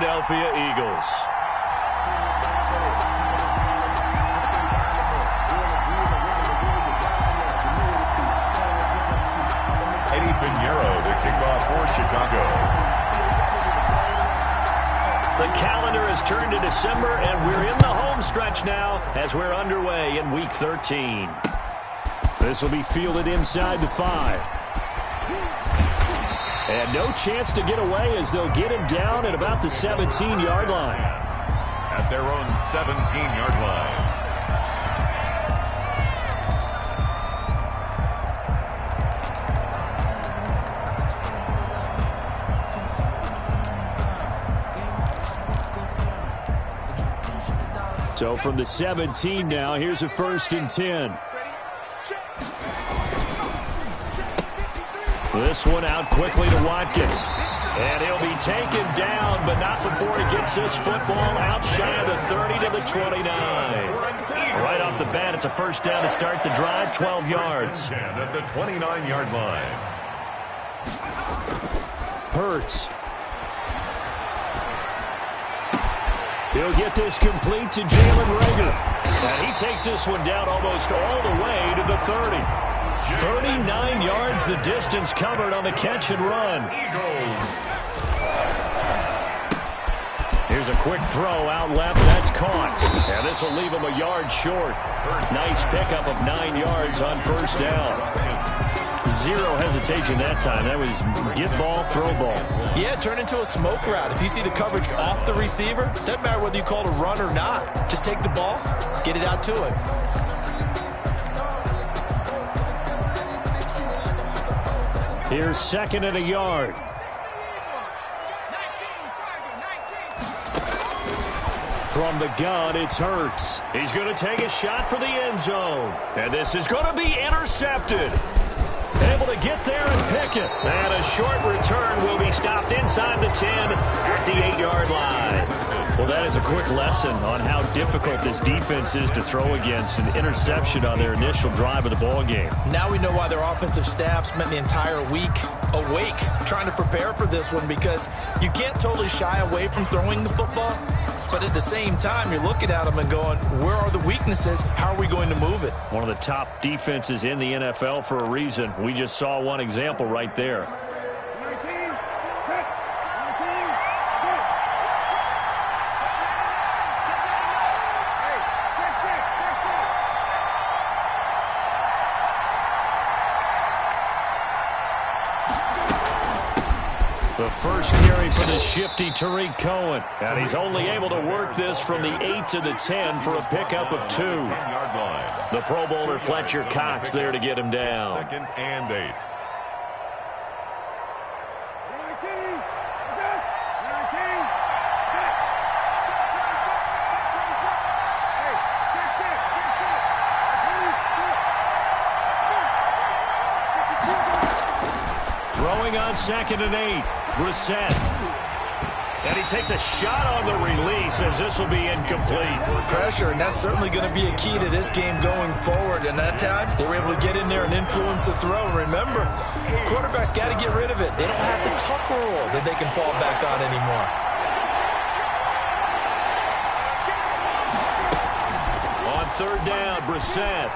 Philadelphia Eagles. The kickoff for Chicago. The calendar has turned to December, and we're in the home stretch now as we're underway in Week 13. This will be fielded inside the 5. And no chance to get away as they'll get him down at about the 17-yard line. At their own 17-yard line. So from the 17 now, here's a 1st and 10. This one out quickly to Watkins. And he'll be taken down, but not before he gets this football out shy of the 30 to the 29. Right off the bat, it's a 1st down to start the drive, 12 yards. At the 29-yard line. Hurts. He'll get this complete to Jalen Reagor. And he takes this one down almost all the way to the 30. 39 yards the distance covered on the catch and run. Here's a quick throw out left. That's caught. And this will leave him a yard short. Nice pickup of 9 yards on 1st down. Zero hesitation that time. That was get ball, throw ball. Yeah, turn into a smoke route. If you see the coverage off the receiver, doesn't matter whether you call it a run or not. Just take the ball, get it out to him. Here's 2nd and a yard. From the gun, it's Hurts. He's going to take a shot for the end zone. And this is going to be intercepted. Able to get there and pick it. And a short return will be stopped inside the 10 at the 8-yard line. Well, that is a quick lesson on how difficult this defense is to throw against. An interception on their initial drive of the ball game. Now we know why their offensive staff spent the entire week awake trying to prepare for this one, because you can't totally shy away from throwing the football. But at the same time, you're looking at them and going, where are the weaknesses? How are we going to move it? One of the top defenses in the NFL for a reason. We just saw one example right there. The first carry for the shifty Tariq Cohen. And he's only able to work this from the 8 to the 10 for a pickup of 2. The Pro Bowler Fletcher Cox there to get him down. 2nd and 8. Throwing on 2nd and 8. Brissett. And he takes a shot on the release as this will be incomplete. Pressure, and that's certainly going to be a key to this game going forward. And that time, they were able to get in there and influence the throw. Remember, quarterbacks got to get rid of it. They don't have the tuck rule that they can fall back on anymore. On 3rd down, Brissett.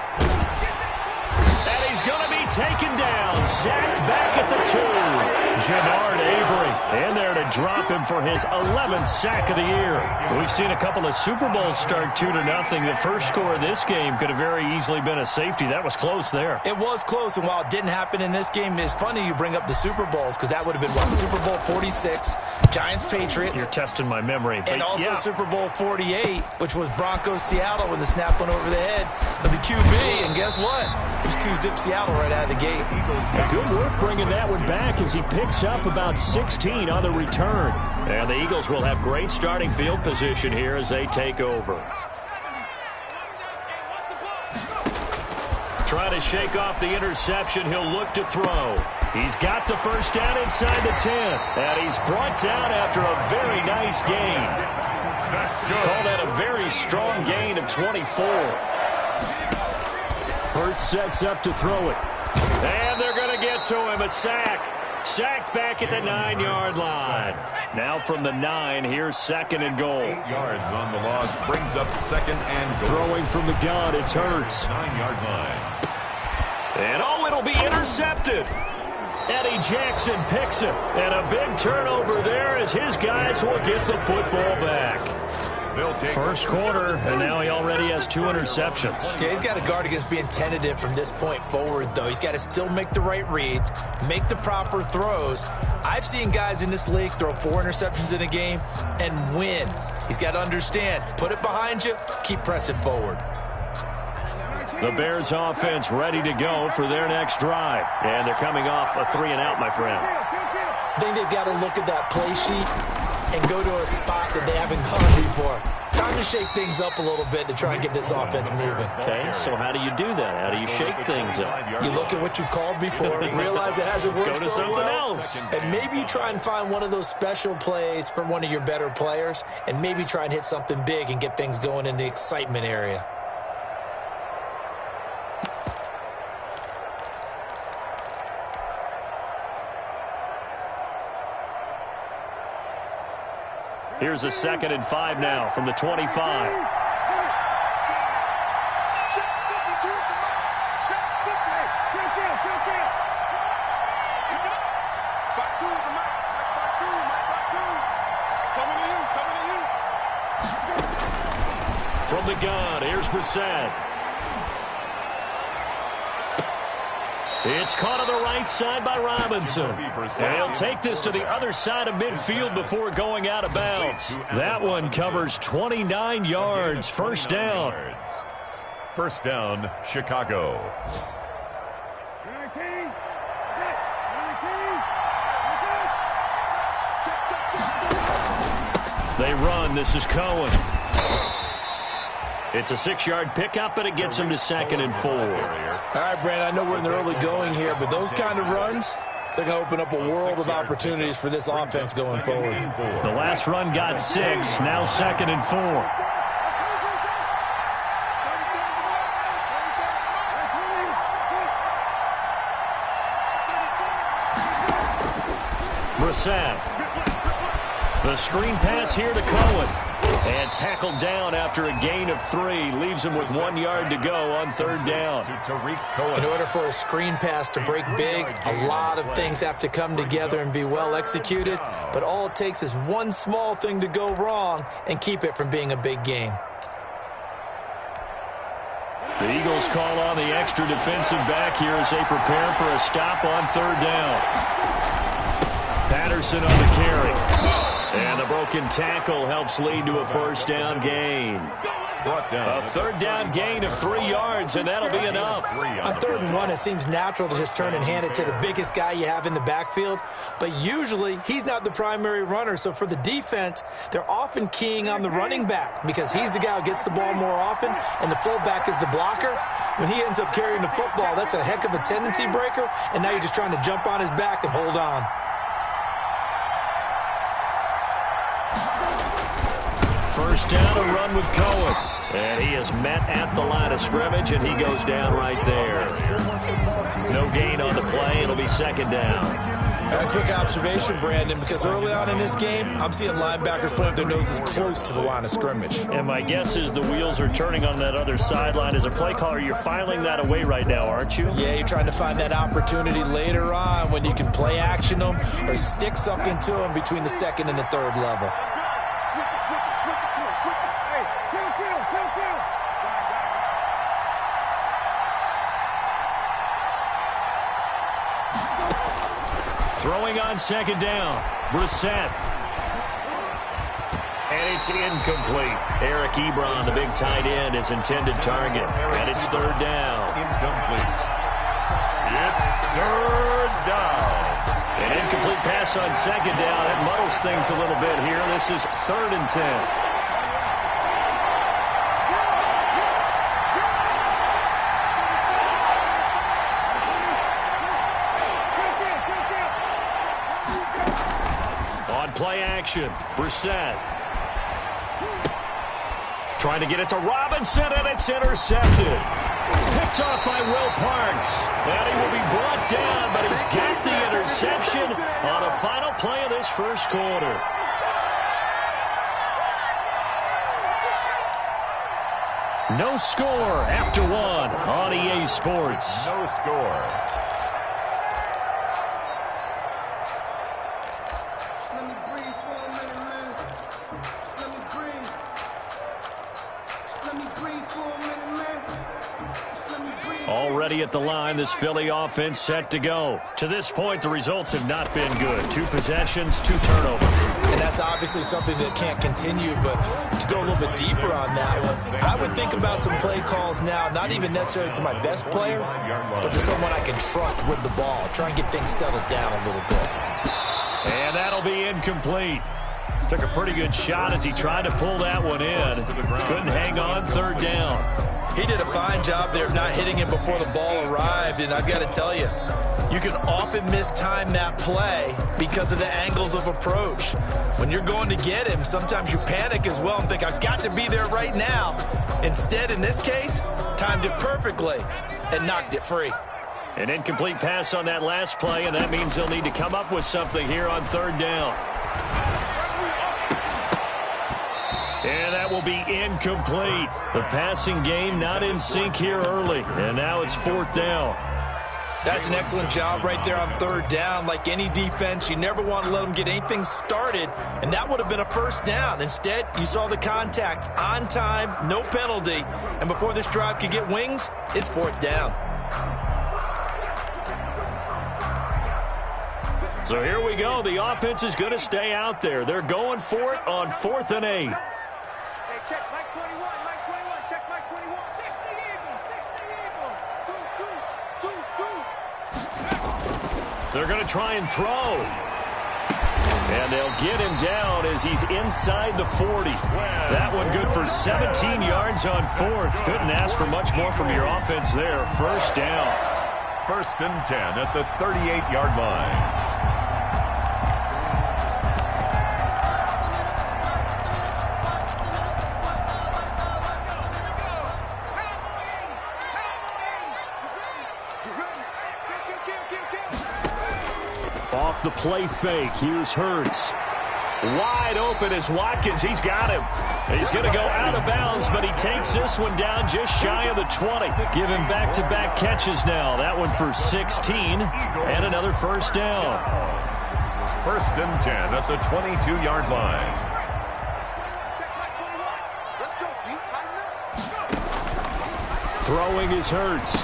And he's going to be taken down. Sacked back at the 2. Jannard Avery in there to drop him for his 11th sack of the year. We've seen a couple of Super Bowls start 2-0. The first score of this game could have very easily been a safety. That was close there. It was close, and while it didn't happen in this game, it's funny you bring up the Super Bowls, because that would have been, what, Super Bowl 46, Giants-Patriots. You're testing my memory. And also Super Bowl 48, which was Broncos-Seattle when the snap went over the head of the QB. And guess what? It was 2-zip Seattle right out of the gate. Good work bringing that one back as he picks up about 16 on the return. And the Eagles will have great starting field position here as they take over. Trying to shake off the interception. He'll look to throw. He's got the first down inside the 10. And he's brought down after a very nice gain. Call that a very strong gain of 24. Hurts sets up to throw it. And they're going to get to him. A sack. Sacked back at the 9-yard line. Now from the 9, here's 2nd and goal. 8 yards on the loss brings up 2nd and goal. Throwing from the gun, it's Hurts. 9-yard line. And it'll be intercepted. Eddie Jackson picks it. And a big turnover there as his guys will get the football back. First quarter, and now he already has 2 interceptions. Yeah, he's got to guard against being tentative from this point forward, though. He's got to still make the right reads, make the proper throws. I've seen guys in this league throw 4 interceptions in a game and win. He's got to understand, put it behind you, keep pressing forward. The Bears offense ready to go for their next drive. And they're coming off a 3-and-out, my friend. I think they've got to look at that play sheet and go to a spot that they haven't gone before. Time to shake things up a little bit to try and get this offense moving. Okay, so how do you do that? How do you shake things up? You look at what you've called before, realize it hasn't worked Go to so something well, else. and maybe you try and find one of those special plays from one of your better players, and maybe try and hit something big and get things going in the excitement area. Here's a 2nd and 5 now from the 25. From the gun, here's Brissett. It's caught on the right side by Robinson. And he'll take this to the other side of midfield before going out of bounds. That one covers 29 yards. First down. First down, Chicago. They run. This is Cohen. It's a 6-yard pickup, and it gets him to 2nd and 4. All right, Brandon, I know we're in the early going here, but those kind of runs, they're going to open up a world of opportunities for this offense going forward. The last run got 6, now 2nd and 4. Brissett. The screen pass here to Cohen. And tackled down after a gain of 3. Leaves him with 1 yard to go on 3rd down. In order for a screen pass to break big, a lot of things have to come together and be well executed. But all it takes is one small thing to go wrong and keep it from being a big game. The Eagles call on the extra defensive back here as they prepare for a stop on 3rd down. Patterson on the carry. And the broken tackle helps lead to a first down gain. A 3rd down gain of 3 yards, and that'll be enough. On 3rd and 1, it seems natural to just turn and hand it to the biggest guy you have in the backfield. But usually, he's not the primary runner. So for the defense, they're often keying on the running back because he's the guy who gets the ball more often, and the fullback is the blocker. When he ends up carrying the football, that's a heck of a tendency breaker, and now you're just trying to jump on his back and hold on. First down, a run with Cohen. And he is met at the line of scrimmage, and he goes down right there. No gain on the play. It'll be 2nd down. A quick observation, Brandon, because early on in this game, I'm seeing linebackers point their noses close to the line of scrimmage. And my guess is the wheels are turning on that other sideline. As a play caller, you're filing that away right now, aren't you? Yeah, you're trying to find that opportunity later on when you can play action them or stick something to them between the 2nd and the 3rd level. Throwing on 2nd down, Brissett. And it's incomplete. Eric Ebron, the big tight end, is intended target. And it's 3rd down. Incomplete. It's 3rd down. An incomplete pass on 2nd down. That muddles things a little bit here. This is 3rd and 10. Play action. Brissett Trying to get it to Robinson, and it's intercepted. Picked off by Will Parks. And he will be brought down, but he's got the interception on a final play of this first quarter. No score after one on EA Sports. No score. Already at the line, this Philly offense set to go. To this point, the results have not been good. 2 possessions, 2 turnovers. And that's obviously something that can't continue, but to go a little bit deeper on that one, I would think about some play calls now, not even necessarily to my best player, but to someone I can trust with the ball. Try and get things settled down a little bit. And that'll be incomplete. Took a pretty good shot as he tried to pull that one in. Couldn't hang on, third down. He did a fine job there of not hitting him before the ball arrived, and I've got to tell you, you can often mistime that play because of the angles of approach. When you're going to get him, sometimes you panic as well and think, I've got to be there right now. Instead, in this case, timed it perfectly and knocked it free. An incomplete pass on that last play, and that means they'll need to come up with something here on third down. And that will be incomplete. The passing game not in sync here early. And now it's fourth down. That's an excellent job right there on third down. Like any defense, you never want to let them get anything started. And that would have been a first down. Instead, you saw the contact on time, no penalty. And before this drive could get wings, it's fourth down. So here we go. The offense is going to stay out there. They're going for it on 4th and 8. Check Mike 21, Mike 21, check Mike 21. 60 Eagles. They're going to try and throw. And they'll get him down as he's inside the 40. That one good for 17 yards on 4th. Couldn't ask for much more from your offense there. First down. 1st and 10 at the 38-yard line. Off the play fake, here's Hurts. Wide open is Watkins. He's got him. He's going to go out of bounds, but he takes this one down just shy of the 20. Give him back-to-back catches now. That one for 16 and another first down. 1st and 10 at the 22-yard line. Throwing is Hurts.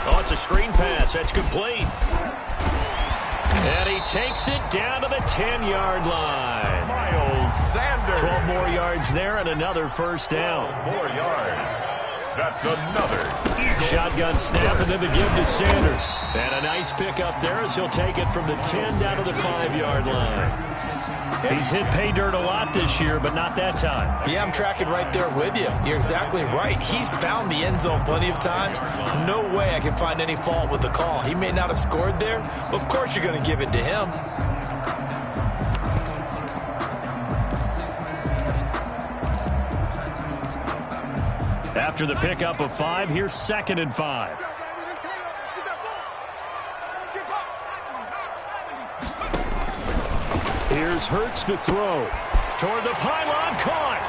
Oh, it's a screen pass. That's complete. And he takes it down to the 10-yard line. Miles Sanders. 12 more yards there and another first down. 12 more yards. That's another Eagle. Shotgun snap and then the give to Sanders. And a nice pick up there as he'll take it from the 10 down to the 5-yard line. He's hit pay dirt a lot this year, but not that time. Yeah, I'm tracking right there with you. You're exactly right. He's found the end zone plenty of times. No way I can find any fault with the call. He may not have scored there, but of course you're going to give it to him. After the pickup of 5, here's 2nd and 5. Here's Hurts to throw. Toward the pylon, caught.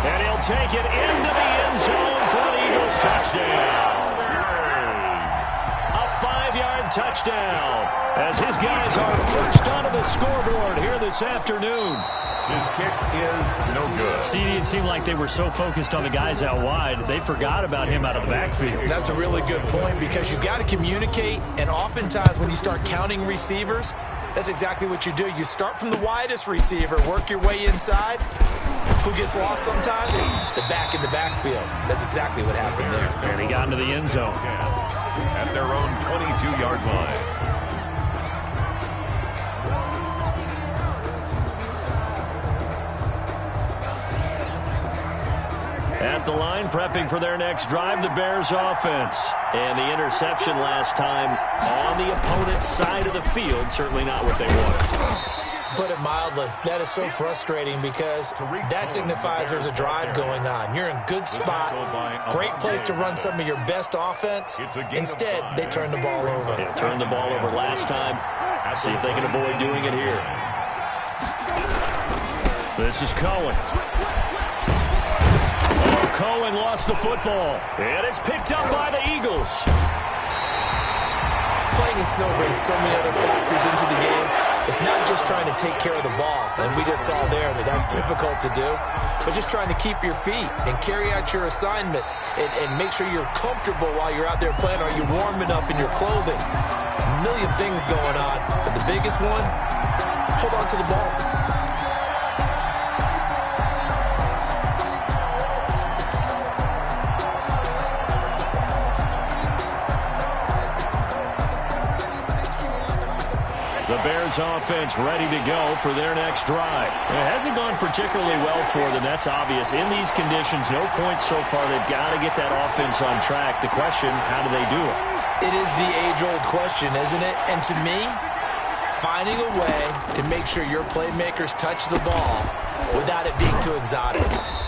And he'll take it into the end zone for an Eagles touchdown. A 5-yard touchdown. As his guys are first onto the scoreboard here this afternoon. His kick is no good. See, it seemed like they were so focused on the guys out wide, they forgot about him out of the backfield. That's a really good point because you've got to communicate, and oftentimes when you start counting receivers, that's exactly what you do. You start from the widest receiver, work your way inside. Who gets lost sometimes? The back in the backfield. That's exactly what happened there. And he got into the end zone. At their own 22-yard line. At the line, prepping for their next drive, the Bears offense. And the interception last time on the opponent's side of the field. Certainly not what they wanted. put it mildly. That is so frustrating because that signifies there's a drive going on. You're in good spot, great place to run some of your best offense. Instead, they turn the ball over. They turned the ball over last time. See if they can avoid doing it here. This is Cohen. Oh, Cohen lost the football. And it's picked up by the Eagles. Playing in snow brings so many other factors into the game. It's not just trying to take care of the ball, and we just saw there that that's difficult to do, but just trying to keep your feet and carry out your assignments and make sure you're comfortable while you're out there playing. Are you warm enough in your clothing? A million things going on, but the biggest one, hold on to the ball. The Bears offense ready to go for their next drive. It hasn't gone particularly well for them. That's obvious. In these conditions, no points so far. They've got to get that offense on track. The question, how do they do it? It is the age-old question, isn't it? And to me, finding a way to make sure your playmakers touch the ball without it being too exotic.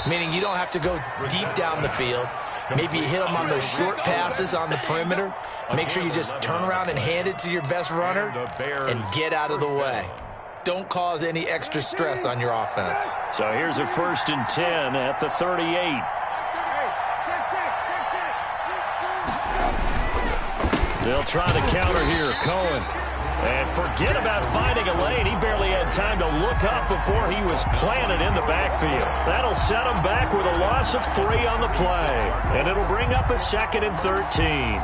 Meaning you don't have to go deep down the field. Maybe you hit them on those short passes on the perimeter. Make sure you just turn around and hand it to your best runner and get out of the way. Don't cause any extra stress on your offense. So here's a 1st and 10 at the 38. They'll try to counter here. Cohen. And forget about finding a lane. He barely had time to look up before he was planted in the backfield. That'll set him back with a loss of 3 on the play. And it'll bring up a 2nd and 13.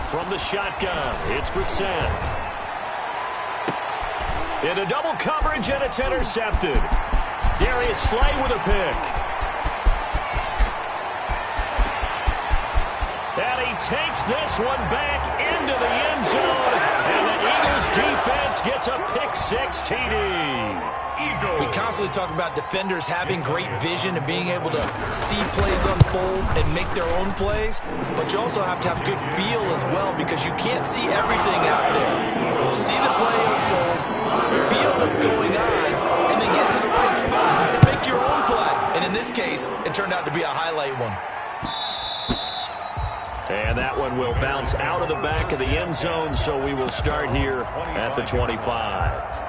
From the shotgun, it's Brissett. Into double coverage, and it's intercepted. Darius Slay with a pick. And he takes this one back into the end zone. And the Eagles defense gets a pick-6 TD. We constantly talk about defenders having great vision and being able to see plays unfold and make their own plays, but you also have to have good feel as well because you can't see everything out there. See the play unfold, feel what's going on, and then get to the right spot and make your own play. And in this case, it turned out to be a highlight one. And that one will bounce out of the back of the end zone, so we will start here at the 25.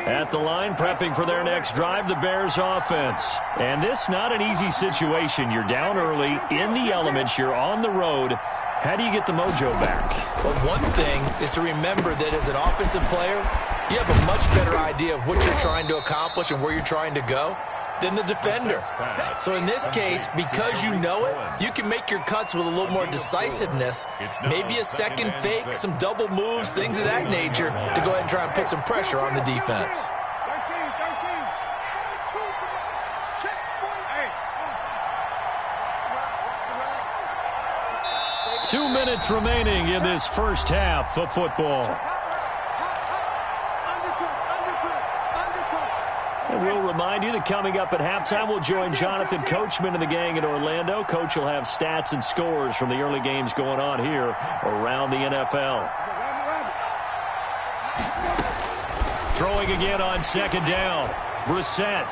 At the line, prepping for their next drive, the Bears offense. And this not an easy situation. You're down early, in the elements, you're on the road. How do you get the mojo back? Well, one thing is to remember that as an offensive player, you have a much better idea of what you're trying to accomplish and where you're trying to go than the defender. So in this case, because you know it, you can make your cuts with a little more decisiveness, maybe a second fake, some double moves, things of that nature, to go ahead and try and put some pressure on the defense. 2 minutes remaining in this first half of football. And we'll remind you that coming up at halftime, we'll join Jonathan Coachman and the gang in Orlando. Coach will have stats and scores from the early games going on here around the NFL. Throwing again on 2nd down. Brissett.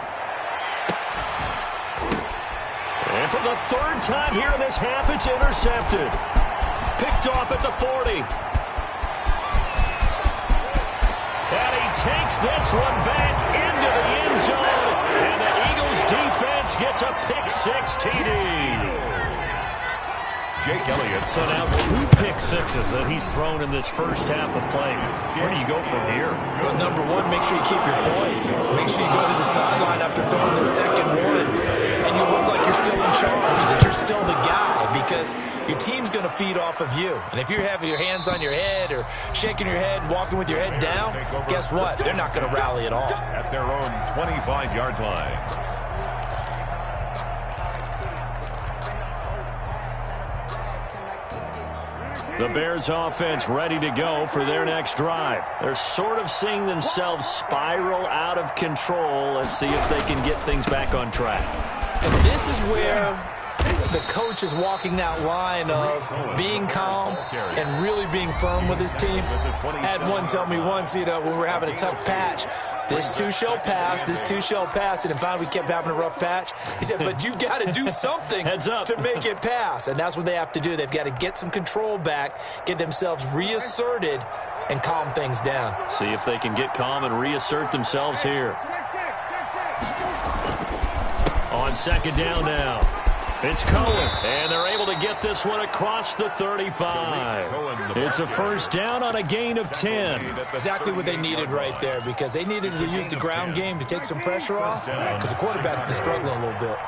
And for the 3rd time here in this half, it's intercepted. Picked off at the 40. And he takes this one back into the end zone. And the Eagles defense gets a pick-6 TD. Jake Elliott. So now 2 pick sixes that he's thrown in this first half of play. Where do you go from here? Well, number one, make sure you keep your poise. Make sure you go to the sideline after throwing the second one, and you look like you're still in charge, that you're still the guy, because your team's going to feed off of you. And if you're having your hands on your head or shaking your head and walking with your head down, guess what? They're not going to rally at all. At their own 25-yard line. The Bears offense ready to go for their next drive. They're sort of seeing themselves spiral out of control. Let's see if they can get things back on track. And this is where the coach is walking that line of being calm and really being firm with his team. I had one tell me once, when we were having a tough patch, this too shall pass, this too shall pass. And finally we kept having a rough patch. He said, but you've got to do something to make it pass. And that's what they have to do. They've got to get some control back, get themselves reasserted, and calm things down. See if they can get calm and reassert themselves here. On second down now. It's Cohen, and they're able to get this one across the 35. It's a first down on a gain of 10. Exactly what they needed right there, because they needed to use the ground game to take some pressure off, because the quarterback's been struggling a little bit.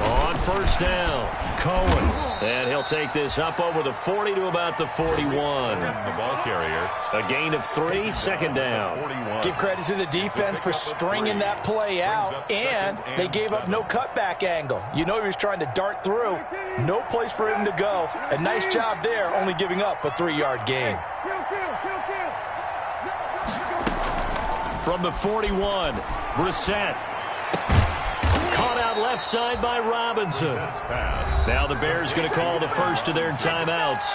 On first down, Cohen. And he'll take this up over the 40 to about the 41. The ball carrier. A gain of 3, second down. Give credit to the defense for stringing that play out, and they gave up no cutback angle. You know he was trying to dart through. No place for him to go. A nice job there, only giving up a 3-yard gain. From the 41, Brissett. Caught out left side by Robinson. Now the Bears going to call the first of their timeouts,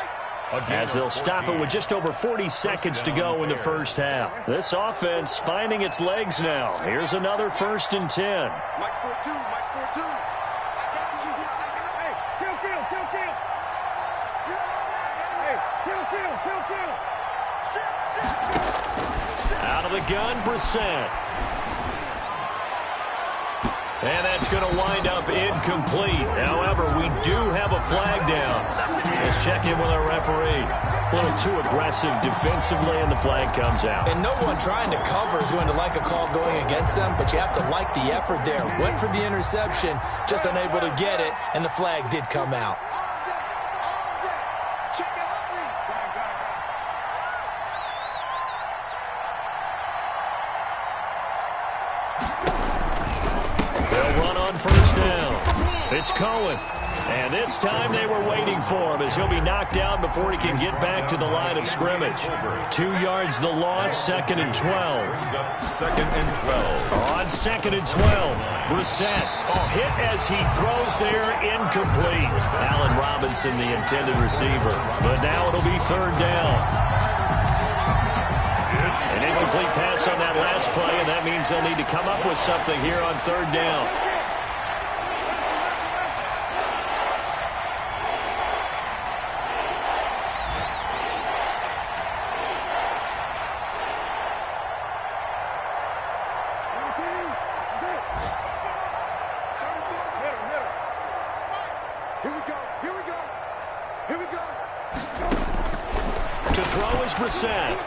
as they'll stop it with just over 40 seconds to go in the first half. This offense finding its legs now. Here's another 1st and 10. Out of the gun, Brissett. And that's going to wind up incomplete. However, we do have a flag down. Let's check in with our referee. A little too aggressive defensively, and the flag comes out. And no one trying to cover is going to like a call going against them, but you have to like the effort there. Went for the interception, just unable to get it, and the flag did come out. First down. It's Cohen. And this time they were waiting for him, as he'll be knocked down before he can get back to the line of scrimmage. 2 yards the loss, 2nd and 12. 2nd and 12. On 2nd and 12, Brissett. Hit as he throws there, incomplete. Allen Robinson, the intended receiver. But now it'll be 3rd down. An incomplete pass on that last play, and that means they'll need to come up with something here on 3rd down. To throw is Brissett.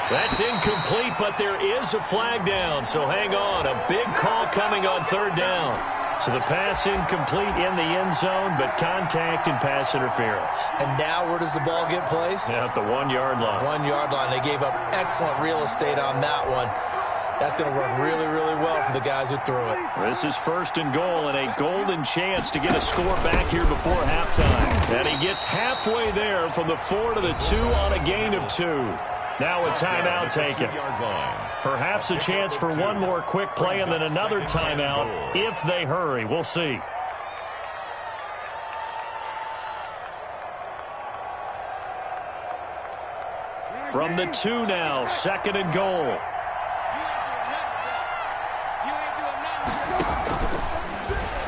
That's incomplete, but there is a flag down, so hang on. A big call coming on 3rd down. So the pass incomplete in the end zone, but contact and pass interference. And now where does the ball get placed? At the 1-yard line. 1-yard line. They gave up excellent real estate on that one. That's going to work really, really well for the guys who threw it. This is 1st and goal, and a golden chance to get a score back here before halftime. And he gets halfway there from the 4 to the 2 on a gain of 2. Now a timeout taken. Perhaps a chance for one more quick play and then another timeout if they hurry. We'll see. From the 2 now, 2nd and goal.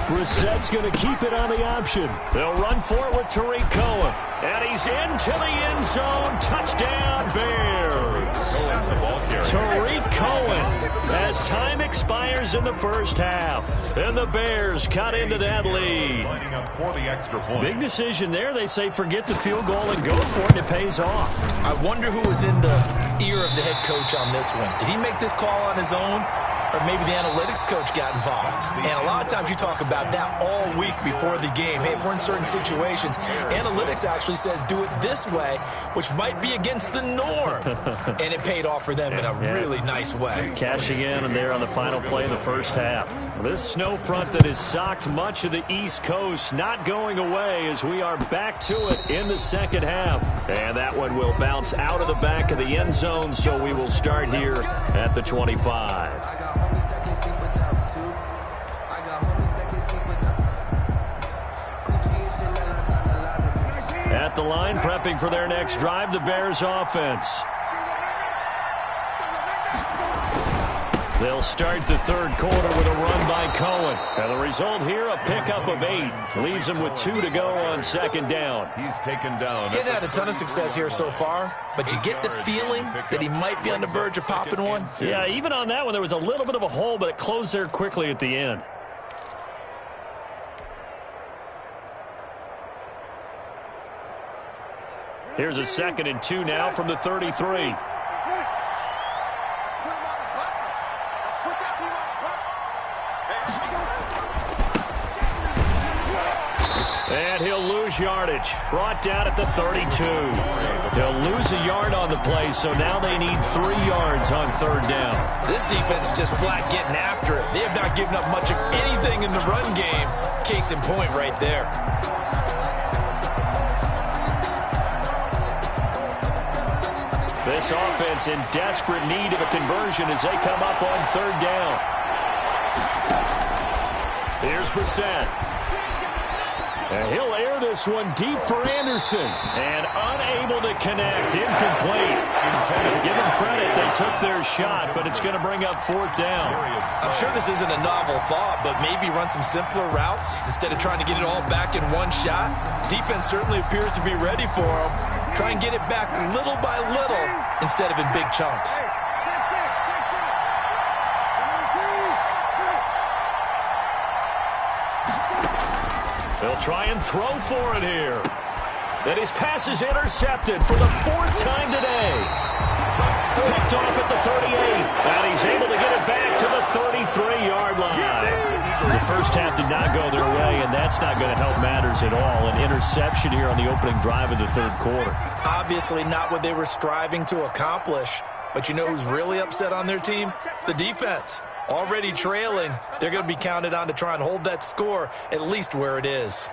Brissett's going to keep it on the option. They'll run for it with Tariq Cohen. And he's into the end zone. Touchdown, Bears. carry. Tariq Cohen as time expires in the first half. And the Bears cut into that lead. Lining up for the extra point. Big decision there. They say forget the field goal and go for it. It pays off. I wonder who was in the ear of the head coach on this one. Did he make this call on his own? Or maybe the analytics coach got involved. And a lot of times you talk about that all week before the game. Hey, if we're in certain situations, analytics actually says do it this way, which might be against the norm. And it paid off for them in a really nice way. Cashing in and there on the final play of the first half. This snow front that has socked much of the East Coast not going away as we are back to it in the second half. And that one will bounce out of the back of the end zone, so we will start here at the 25. At the line, prepping for their next drive, the Bears offense. They'll start the third quarter with a run by Cohen. And the result here, a pickup of 8. Leaves him with 2 to go on second down. He's taken down. Getting had a ton of success here so far, but you get the feeling that he might be on the verge of popping one. Yeah, even on that one, there was a little bit of a hole, but it closed there quickly at the end. Here's a 2nd and 2 now from the 33. And he'll lose yardage. Brought down at the 32. He'll lose a yard on the play, so now they need 3 yards on third down. This defense is just flat getting after it. They have not given up much of anything in the run game. Case in point right there. This offense in desperate need of a conversion as they come up on third down. Here's Brissett. And he'll air this one deep for Anderson. And unable to connect. Incomplete. Give them credit. They took their shot, but it's going to bring up fourth down. I'm sure this isn't a novel thought, but maybe run some simpler routes instead of trying to get it all back in one shot. Defense certainly appears to be ready for them. Try and get it back little by little instead of in big chunks. They'll try and throw for it here. And his pass is intercepted for the 4th time today. Picked off at the 38. And he's able to get it back to the 33-yard line. The first half did not go their way, and that's not going to help matters at all. An interception here on the opening drive of the third quarter. Obviously not what they were striving to accomplish. But you know who's really upset on their team? The defense. Already trailing, they're going to be counted on to try and hold that score at least where it is.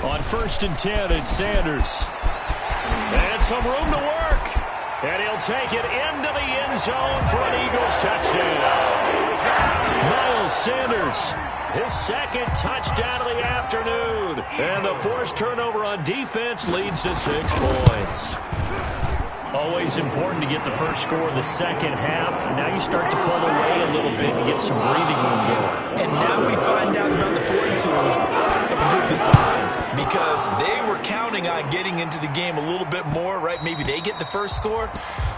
On 1st and 10, it's Sanders. And some room to work. And he'll take it into the end zone for an Eagles touchdown. Miles Sanders, his 2nd touchdown of the afternoon. And the forced turnover on defense leads to 6 points. Always important to get the first score of the second half. Now you start to pull away a little bit to get some breathing room going. And now we find out about the fortitude of the group that's behind. Because they were counting on getting into the game a little bit more, right? Maybe they get the first score.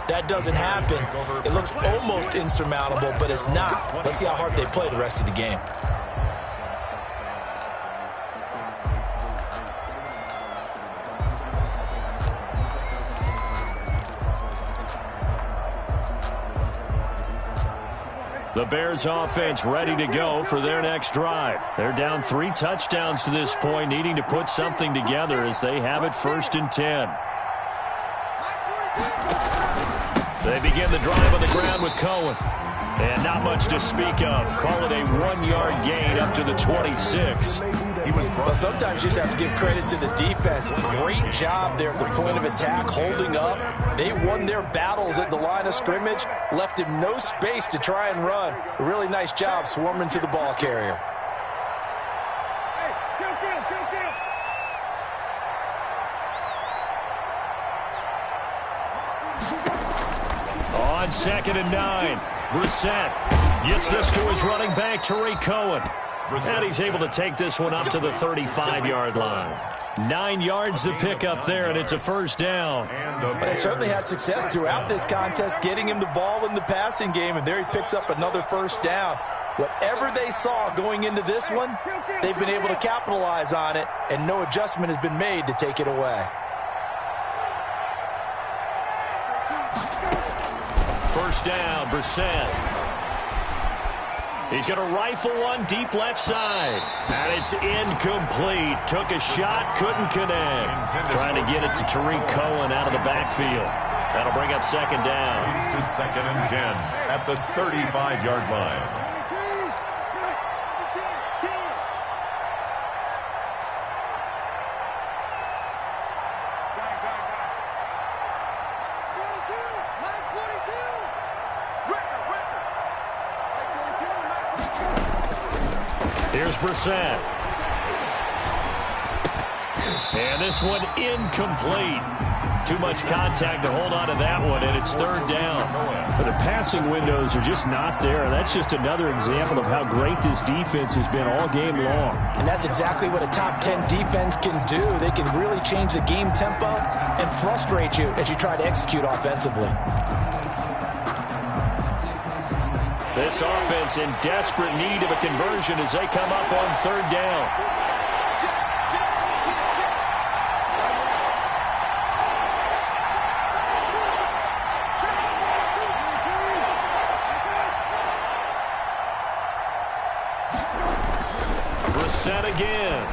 That doesn't happen. It looks almost insurmountable, but it's not. Let's see how hard they play the rest of the game. The Bears offense ready to go for their next drive. They're down 3 touchdowns to this point, needing to put something together as they have it 1st and 10. They begin the drive on the ground with Cohen. And not much to speak of. Call it a 1-yard gain up to the 26. Well, sometimes you just have to give credit to the defense. Great job there at the point of attack, holding up. They won their battles at the line of scrimmage, left him no space to try and run. A really nice job swarming to the ball carrier. On 2nd and 9, Brissett gets this to his running back, Tariq Cohen. And he's able to take this one up to the 35-yard line. 9 yards to pick up there, and it's a first down. They certainly had success throughout this contest, getting him the ball in the passing game, and there he picks up another first down. Whatever they saw going into this one, they've been able to capitalize on it, and no adjustment has been made to take it away. First down, Brissett. He's going to rifle one deep left side. And it's incomplete. Took a shot, couldn't connect. Trying to get it to Tariq Cohen out of the backfield. That'll bring up second down. He's to 2nd and 10 at the 35-yard line. Here's Brissett. And this one incomplete. Too much contact to hold on to that one, and it's third down. But the passing windows are just not there. That's just another example of how great this defense has been all game long. And that's exactly what a top 10 defense can do. They can really change the game tempo and frustrate you as you try to execute offensively. This offense in desperate need of a conversion as they come up on third down. Brissett again.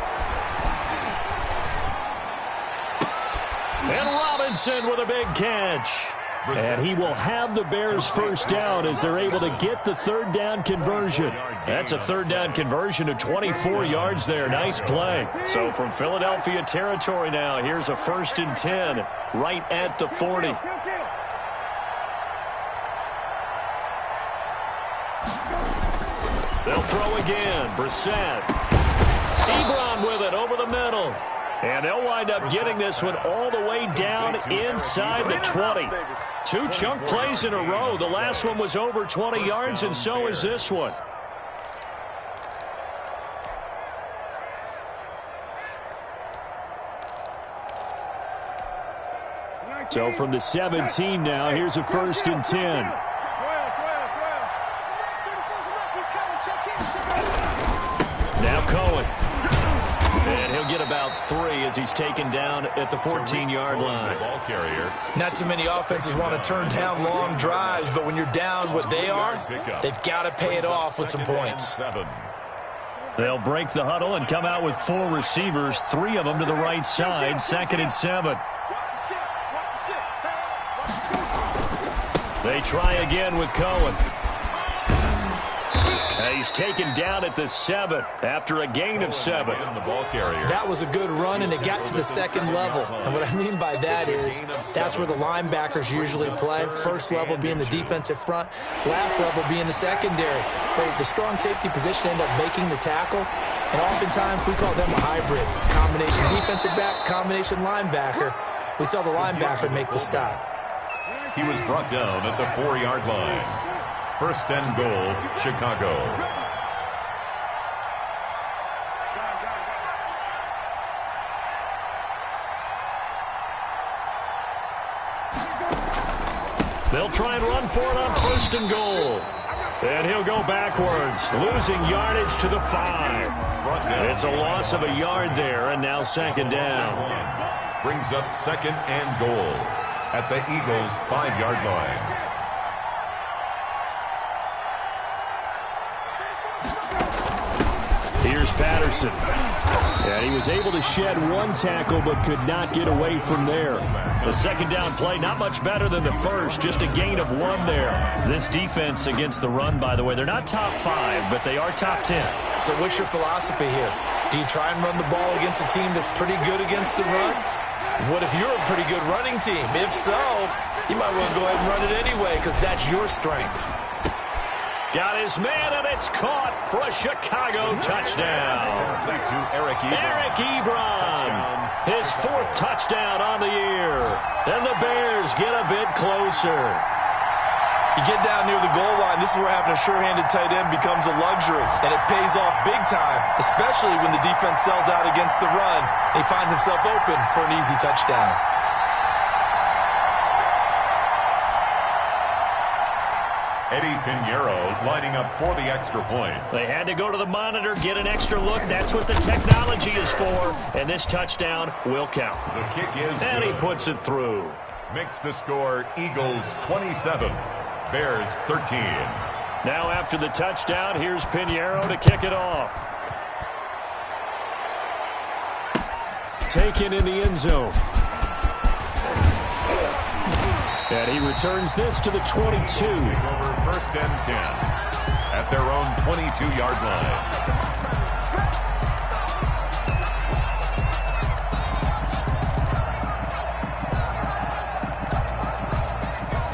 And Robinson with a big catch. And he will have the Bears first down as they're able to get the third down conversion. That's a third down conversion of 24 yards there. Nice play. So from Philadelphia territory now, here's a 1st and 10 right at the 40. They'll throw again. Brissett. Ebron with it over the middle. And they'll wind up getting this one all the way down inside the 20. 2 chunk plays in a row. The last one was over 20 yards, and so is this one. So from the 17 now, here's a 1st and 10. Now Cohen. And he'll get about 3 as he's taken down at the 14-yard line. Ball carrier. Not too many offenses want to turn down long drives, but when you're down what they are, they've got to pay it off with some points. They'll break the huddle and come out with 4 receivers, 3 of them to the right side, 2nd and 7. They try again with Cohen. He's taken down at the 7 after a gain of 7. That was a good run, and it got to the 2nd level. And what I mean by that is that's where the linebackers usually play. First level being the defensive front, last level being the secondary. But the strong safety position ended up making the tackle, and oftentimes we call them a hybrid. Combination defensive back, combination linebacker. We saw the linebacker make the stop. He was brought down at the 4-yard line. 1st and goal, Chicago. They'll try and run for it on 1st and goal. And he'll go backwards, losing yardage to the 5. It's a loss of a yard there, and now 2nd down. Brings up 2nd and goal at the Eagles' 5-yard line. Here's Patterson. And he was able to shed 1 tackle but could not get away from there. The 2nd down play, not much better than the first, just a gain of 1 there. This defense against the run, by the way, they're not top 5, but they are top 10. So what's your philosophy here? Do you try and run the ball against a team that's pretty good against the run? What if you're a pretty good running team? If so, you might want to go ahead and run it anyway because that's your strength. Got his man, and it's caught for a Chicago touchdown. To Eric Ebron. His 4th touchdown on the year. And the Bears get a bit closer. You get down near the goal line, this is where having a sure-handed tight end becomes a luxury, and it pays off big time, especially when the defense sells out against the run. He finds himself open for an easy touchdown. Eddie Pinheiro lining up for the extra point. They had to go to the monitor, get an extra look. That's what the technology is for, and this touchdown will count. The kick is And good. he puts it through. Makes the score Eagles 27, Bears 13. Now after the touchdown, here's Pinheiro to kick it off. Taken in the end zone. And he returns this to the 22. Over first and 10 at their own 22-yard line.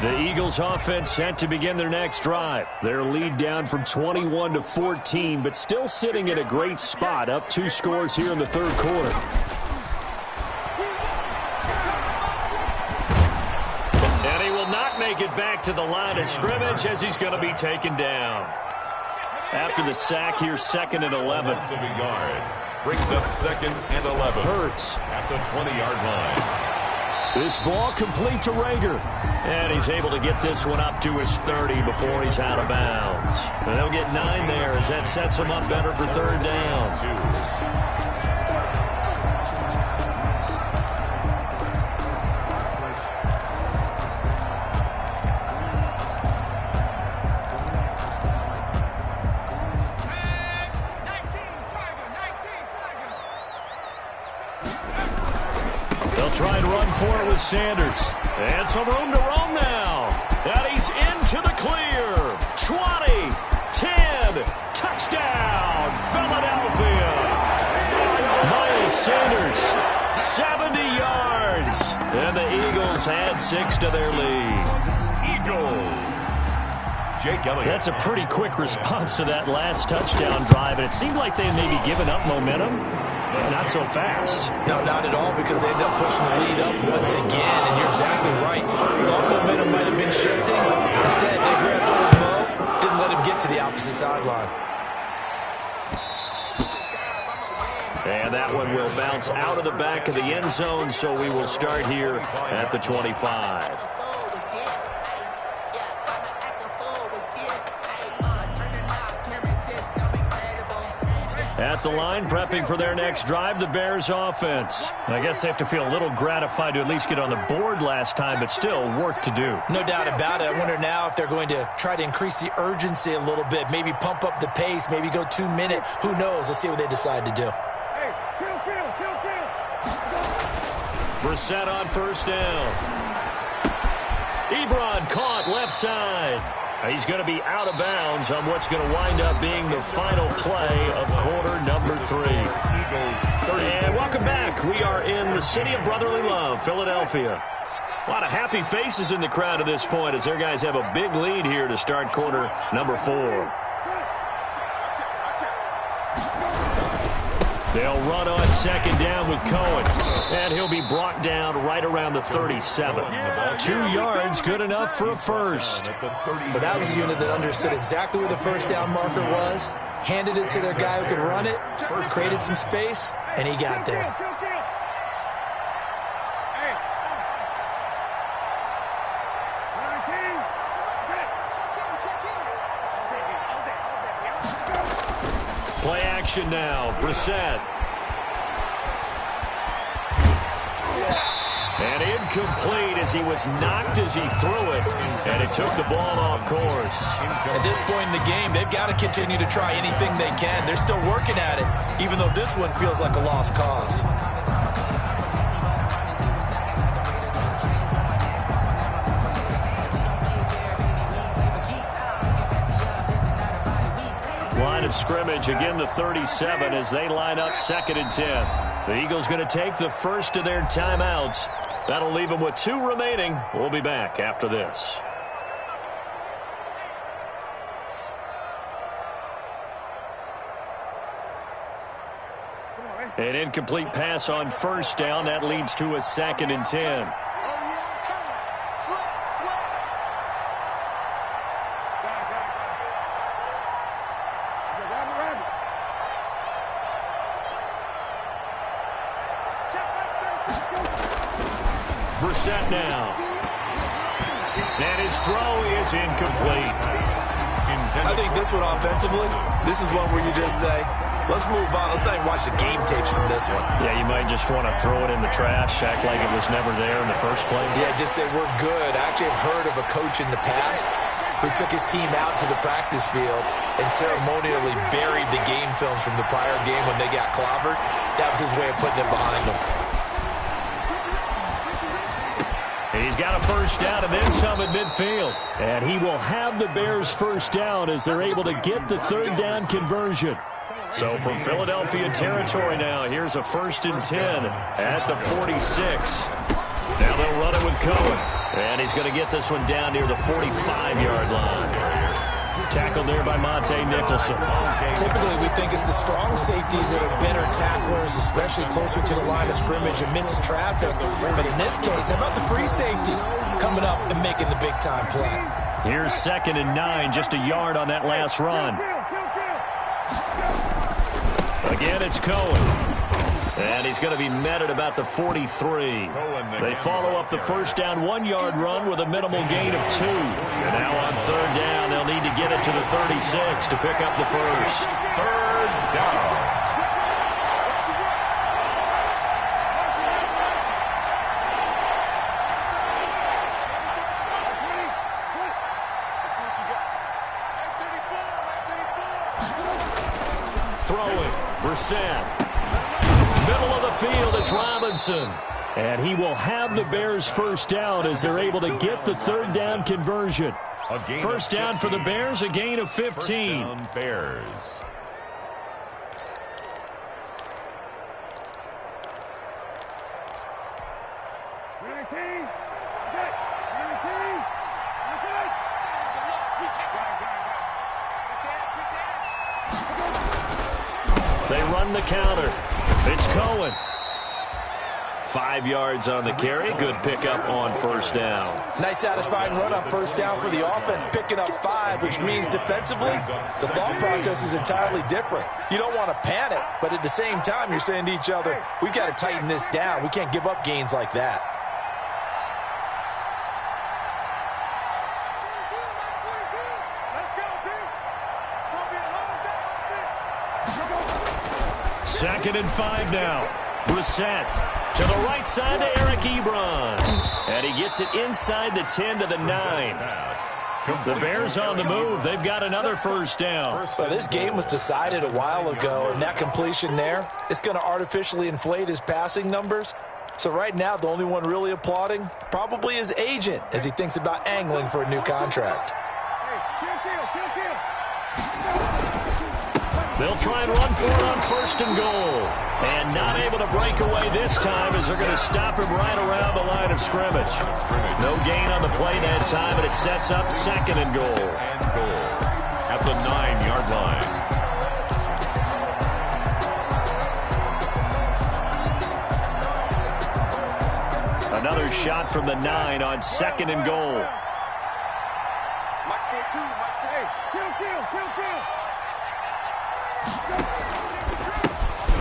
The Eagles offense set to begin their next drive. Their lead down from 21 to 14, but still sitting at a great spot, up 2 scores here in the third quarter. And he will not make it back to the line of scrimmage as he's going to be taken down. After the sack here, 2nd and 11. Of a yard. Brings up 2nd and 11. Hurts at the 20-yard line. This ball complete to Rager. And he's able to get this one up to his 30 before he's out of bounds. And they'll get 9 there as that sets him up better for third down. Try and run for it with Sanders. And some room to roam now. And he's into the clear. 20, 10, touchdown, Philadelphia. Miles Sanders, 70 yards. And the Eagles add 6 to their lead. Eagles. Jake Elliott. That's a pretty quick response to that last touchdown drive. And it seemed like they may be giving up momentum. Not so fast. No, not at all, because they end up pushing the lead up once again, and you're exactly right. Thought momentum might have been shifting. Instead, they grabbed old Mo, didn't let him get to the opposite sideline. And that one will bounce out of the back of the end zone, so we will start here at the 25. At the line, prepping for their next drive, the Bears offense. I guess they have to feel a little gratified to at least get on the board last time, but still work to do. No doubt about it. I wonder now if they're going to try to increase the urgency a little bit, maybe pump up the pace, maybe go 2-minute. Who knows? Let's see what they decide to do. Hey, kill. Brissett on first down. Ebron caught left side. He's going to be out of bounds on what's going to wind up being the final play of quarter number 3. And welcome back. We are in the city of brotherly love, Philadelphia. A lot of happy faces in the crowd at this point as their guys have a big lead here to start quarter number 4. They'll run on second down with Cohen. And he'll be brought down right around the 37. 2 yards, good enough for a first. But that was a unit that understood exactly where the first down marker was, handed it to their guy who could run it, created some space, and he got there. Play action now. Brissett. And incomplete as he was knocked as he threw it. And it took the ball off course. At this point in the game, they've got to continue to try anything they can. They're still working at it, even though this one feels like a lost cause. Line of scrimmage, again the 37 as they line up 2nd and 10. The Eagles going to take the first of their timeouts. That'll leave them with 2 remaining. We'll be back after this. An incomplete pass on first down. That leads to a 2nd and 10. Brissett now. And his throw is incomplete. I think this one offensively, this is one where you just say, let's move on. Let's not even watch the game tapes from this one. Yeah, you might just want to throw it in the trash, act like it was never there in the first place. Yeah, just say we're good. I actually have heard of a coach in the past who took his team out to the practice field and ceremonially buried the game films from the prior game when they got clobbered. That was his way of putting it behind them. He's got a first down and then some at midfield. And he will have the Bears first down as they're able to get the third down conversion. So from Philadelphia territory now, here's a 1st and 10 at the 46. Now they'll run it with Cohen. And he's going to get this one down near the 45-yard line. Tackled there by Monte Nicholson. Typically, we think it's the strong safeties that are better tacklers, especially closer to the line of scrimmage amidst traffic. But in this case, how about the free safety coming up and making the big-time play? Here's 2nd and 9, just a yard on that last run. Again, it's Cohen. And he's going to be met at about the 43. They follow up the first down 1-yard run with a minimal gain of 2. And now on 3rd down, they'll need to get it to the 36 to pick up the first. 3rd down. Throwing, Brissett. Middle of the field, it's Robinson. And he will have the Bears first down as they're able to get the third down conversion. First down for the Bears, a gain of 15. Bears. They run the counter. It's Cohen. 5 yards on the carry. Good pickup on first down. Nice satisfying run on first down for the offense, picking up 5, which means defensively, the thought process is entirely different. You don't want to panic, but at the same time, you're saying to each other, we've got to tighten this down. We can't give up gains like that. Second and 5 now. Brissett to the right side to Eric Ebron. And he gets it inside the 10 to the 9. The Bears on the move. They've got another first down. Well, this game was decided a while ago, and that completion there, it's going to artificially inflate his passing numbers. So right now, the only one really applauding probably his agent as he thinks about angling for a new contract. They'll try and run for it on 1st and goal. And not able to break away this time as they're going to stop him right around the line of scrimmage. No gain on the play that time, and it sets up 2nd and goal. At the 9-yard line. Another shot from the 9 on 2nd and goal.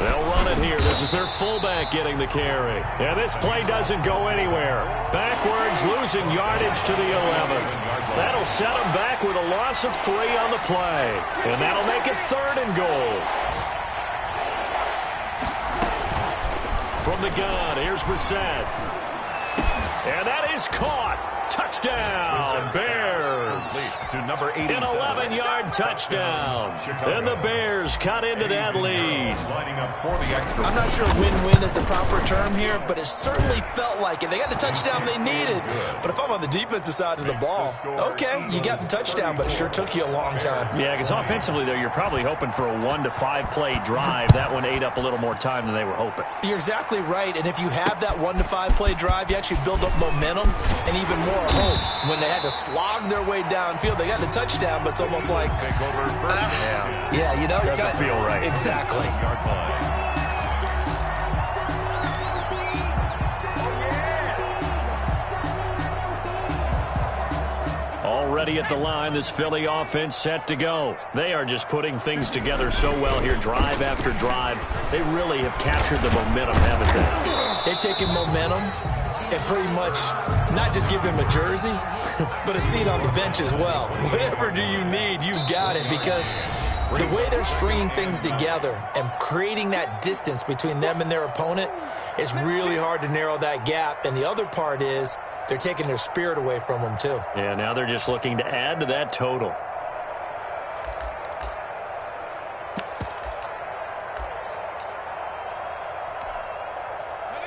They'll run it here. This is their fullback getting the carry. And this play doesn't go anywhere. Backwards, losing yardage to the 11. That'll set them back with a loss of 3 on the play. And that'll make it 3rd and goal. From the gun, here's Brissett. And that is caught. Touchdown, Bears. To number 87. An 11-yard touchdown. And the Bears cut into that lead. I'm not sure win-win is the proper term here, but it certainly felt like it. They got the touchdown they needed. But if I'm on the defensive side of the ball, okay, you got the touchdown, but it sure took you a long time. Yeah, because offensively, though, you're probably hoping for a 1 to 5 play drive. That one ate up a little more time than they were hoping. You're exactly right, and if you have that 1 to 5 play drive, you actually build up momentum and even more hope. When they had to slog their way downfield, they got the touchdown, but it's almost like, yeah, you know, doesn't feel right. Exactly. ready at the line. This Philly offense set to go. They are just putting things together so well here, drive after drive. They really have captured the momentum, haven't they? They've taken momentum and pretty much not just give him a jersey, but a seat on the bench as well. Whatever do you need, you've got it, because the way they're stringing things together and creating that distance between them and their opponent, it's really hard to narrow that gap. And the other part is they're taking their spirit away from them, too. Yeah, now they're just looking to add to that total.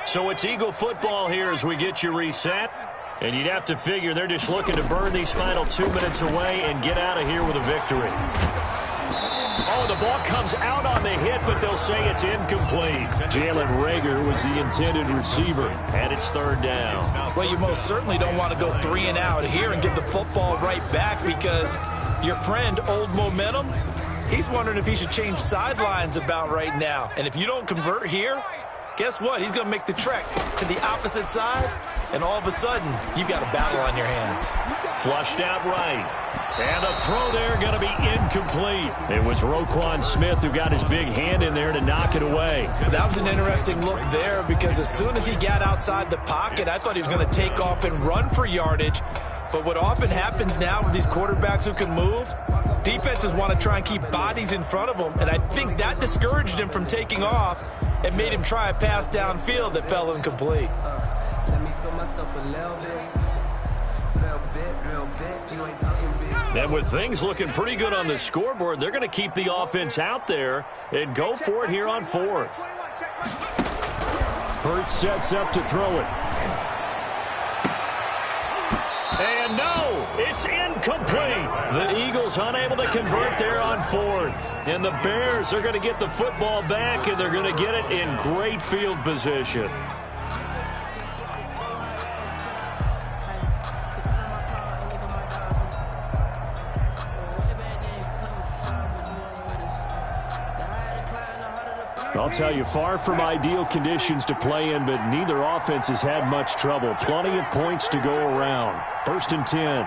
So it's Eagle football here as we get you reset. And you'd have to figure they're just looking to burn these final 2 minutes away and get out of here with a victory. Oh, the ball comes out on the hit, but they'll say it's incomplete. Jalen Reagor was the intended receiver, and it's third down. Well, you most certainly don't want to go 3 and out here and give the football right back, because your friend, Old Momentum, he's wondering if he should change sidelines about right now. And if you don't convert here, guess what? He's going to make the trek to the opposite side, and all of a sudden, you've got a battle on your hands. Flushed out right. And the throw there going to be incomplete. It was Roquan Smith who got his big hand in there to knock it away. That was an interesting look there, because as soon as he got outside the pocket, I thought he was going to take off and run for yardage. But what often happens now with these quarterbacks who can move, defenses want to try and keep bodies in front of them, and I think that discouraged him from taking off and made him try a pass downfield that fell incomplete. Let me feel myself a little bit. You ain't talking big. And with things looking pretty good on the scoreboard, they're going to keep the offense out there and go for it here on fourth. Hurts sets up to throw it. And no, it's incomplete. The Eagles unable to convert there on fourth. And the Bears are going to get the football back, and they're going to get it in great field position. I'll tell you, far from ideal conditions to play in, but neither offense has had much trouble. Plenty of points to go around. 1st and 10.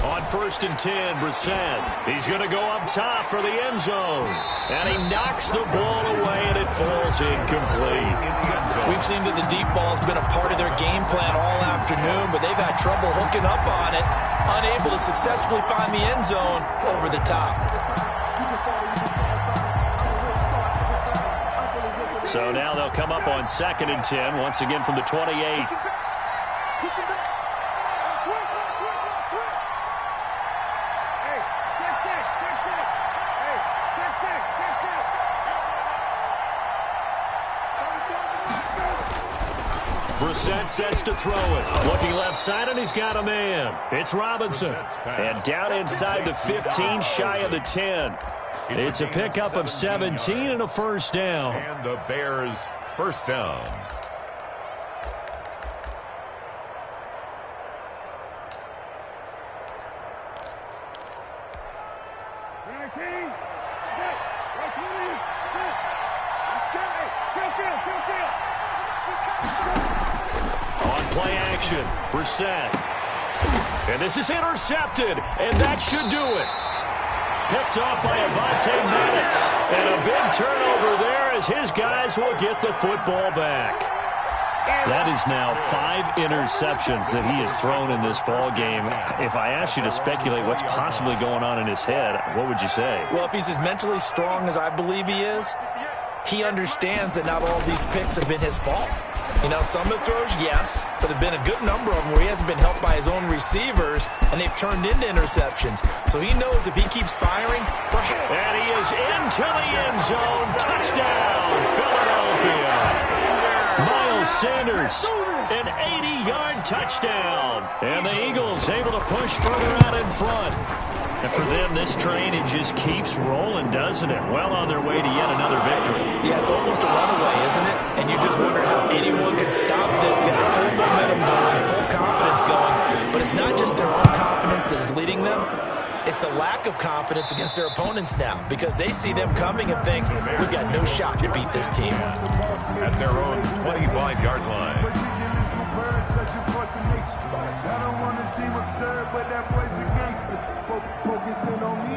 On 1st and 10, Brissett. He's going to go up top for the end zone. And he knocks the ball away, and it falls incomplete. We've seen that the deep ball has been a part of their game plan all afternoon, but they've had trouble hooking up on it, unable to successfully find the end zone over the top. So now they'll come up on 2nd and 10, once again from the 28. Brissett sets to throw it. Looking left side, and he's got a man. It's Robinson. And down inside the 15, shy of the 10. It's a pickup of 17 and a first down. And the Bears first down. Play action, Brissett. And this is intercepted, and that should do it. Picked off by Avonte Maddox. And a big turnover there as his guys will get the football back. That is now 5 interceptions that he has thrown in this ball game. If I asked you to speculate what's possibly going on in his head, what would you say? Well, if he's as mentally strong as I believe he is, he understands that not all of these picks have been his fault. You know, some of the throws, yes, but there have been a good number of them where he hasn't been helped by his own receivers, and they've turned into interceptions. So he knows if he keeps firing, perhaps. And he is into the end zone. Touchdown, Philadelphia. Miles Sanders, an 80-yard touchdown. And the Eagles able to push further out in front. And for them, this train, it just keeps rolling, doesn't it? Well on their way to yet another victory. Yeah, it's almost a runaway, isn't it? And you just wonder how anyone could stop this. They got full momentum going, full confidence going. But it's not just their own confidence that's leading them. It's the lack of confidence against their opponents now because they see them coming and think, we've got no shot to beat this team. At their own 25-yard line. I don't want to seem absurd, but that boy's a gangster. Focusing on me.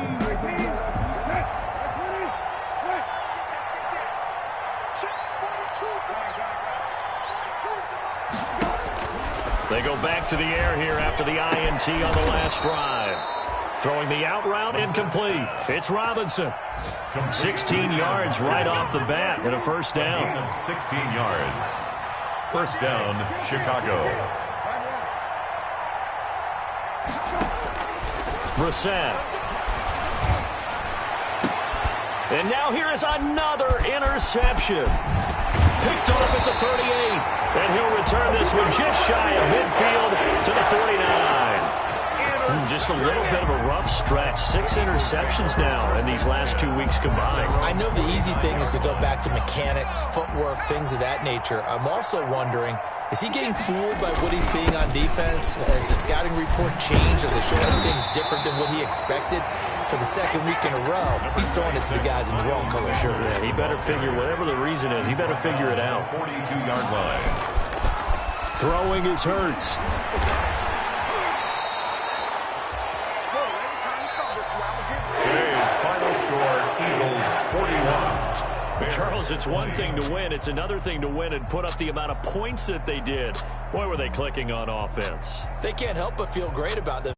They go back to the air here after the INT on the last drive. Throwing the out route incomplete. It's Robinson. 16 yards right off the bat and a first down. 16 yards. First down, Chicago. Brissett. And now here is another interception. Picked off at the 38. And he'll return this one just shy of midfield to the 49. Just a little bit of a rough stretch. 6 interceptions now in these last 2 weeks combined. I know the easy thing is to go back to mechanics, footwork, things of that nature. I'm also wondering, is he getting fooled by what he's seeing on defense? Has the scouting report changed? Are they showing things different than what he expected? For the second week in a row, he's throwing it to the guys in the wrong color shirts. Yeah, he better figure, whatever the reason is, he better figure it out. 42-yard line. Throwing is Hurts. Today's final score, Eagles 41. Charles, it's one thing to win. It's another thing to win and put up the amount of points that they did. Boy, were they clicking on offense. They can't help but feel great about them.